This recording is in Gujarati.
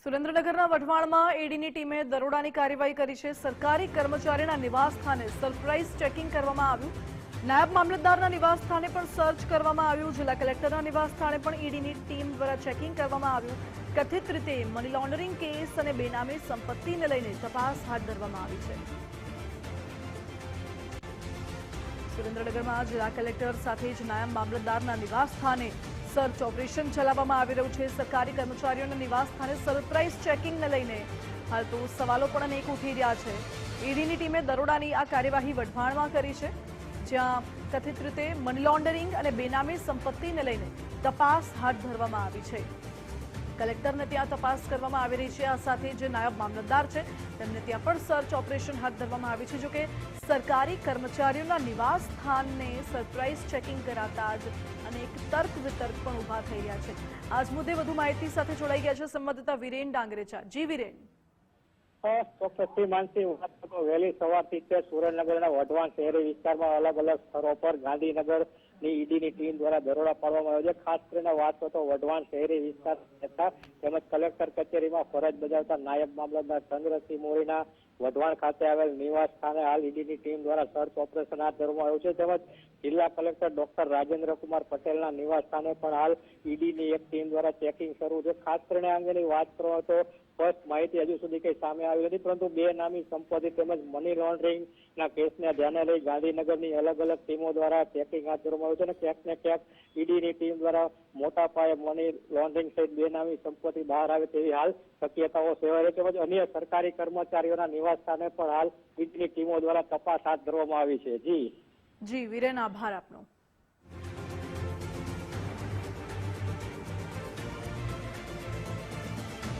સુરેન્દ્રનગરના વઢવાણમાં ઈડીની ટીમે દરોડાની કાર્યવાહી કરી છે। સરકારી કર્મચારીના નિવાસસ્થાને સરપ્રાઇઝ ચેકિંગ કરવામાં આવ્યું। નાયબ મામલતદારના નિવાસસ્થાને પણ સર્ચ કરવામાં આવ્યું। જિલ્લા કલેક્ટરના નિવાસસ્થાને પણ ઈડીની ટીમ દ્વારા ચેકિંગ કરવામાં આવ્યું। કથિત રીતે મની લોન્ડરિંગ કેસ અને બેનામી સંપત્તિને લઈને તપાસ હાથ ધરવામાં આવી છે। સુરેન્દ્રનગરમાં જિલ્લા કલેક્ટર સાથે જ નાયબ મામલતદારના નિવાસસ્થાને સર્ચ ઓપરેશન ચલાવવામાં આવી રહ્યું છે। સરકારી કર્મચારીઓના નિવાસસ્થાને સરપ્રાઇઝ ચેકિંગને લઈને હાલ તો સવાલો પણ અનેક ઉઠી રહ્યા છે। ઈડીની ટીમે દરોડાની આ કાર્યવાહી વઢવાણમાં કરી છે, જ્યાં કથિત રીતે મની લોન્ડરિંગ અને બેનામી સંપત્તિને લઈને તપાસ હાથ ધરવામાં આવી છે। કલેક્ટરને ત્યાં તપાસ કરવામાં આવી રહી છે। આ સાથે જે નાયબ મામલતદાર છે તેમને ત્યાં પણ સર્ચ ઓપરેશન હાથ ધરવામાં આવી છે। જોકે સરકારી કર્મચારીઓના નિવાસ સ્થાનને સરપ્રાઇઝ ચેકિંગ કરાતા જ અનેક તર્ક વિતર્ક પણ ઉભા થઈ રહ્યા છે। આજ મુદ્દે વધુ માહિતી સાથે જોડાઈ ગયા છે સંવાદદાતા વિરેન ડાંગરેચા। જી વિરેન। ચોક્કસથી માનસી વાત તો વહેલી સવારથી સુરેન્દ્રનગરના વઢવાણ શહેરી વિસ્તારમાં અલગ અલગ સ્થળો પર ગાંધીનગરની ઈડીની ટીમ દ્વારા દરોડા પાડવામાં આવ્યો છે। ખાસ કરીને વાત તો વઢવાણ શહેરી વિસ્તાર તેમજ કલેક્ટર કચેરીમાં ફરજ બજાવતા નાયબ મામલતદાર ચંદ્રસિંહ મોરીના વઢવાણ ખાતે આવેલ નિવાસ સ્થાને હાલ ઈડીની ટીમ દ્વારા સર્ચ ઓપરેશન હાથ ધરવામાં આવ્યું છે। તેમજ જિલ્લા કલેક્ટર ડોક્ટર રાજેન્દ્રકુમાર પટેલના નિવાસ સ્થાને પણ હાલ ઈડીની એક ટીમ દ્વારા ચેકિંગ શરૂ છે। ખાસ કરીને આ અંગેની વાત કરો તો સ્પષ્ટ માહિતી હજુ સુધી કઈ સામે આવી નથી, પરંતુ બે નામી સંપત્તિ તેમજ મની લોન્ડરિંગના કેસને ધ્યાને લઈ ગાંધીનગરની અલગ અલગ ટીમો દ્વારા ચેકિંગ હાથ ધરવામાં આવ્યું છે અને ક્યાંક ને ક્યાંક ઈડીની ટીમ દ્વારા મોટા પાયે મની લોન્ડરિંગ સહિત બે નામી સંપત્તિ બહાર આવે તેવી હાલ શક્યતાઓ સેવાય છે। તેમજ અન્ય સરકારી કર્મચારીઓના નિવાસ સ્થાને પણ હાલ ઈડીની ટીમો દ્વારા તપાસ હાથ ધરવામાં આવી છે। જી વિરેન, આભાર આપનો।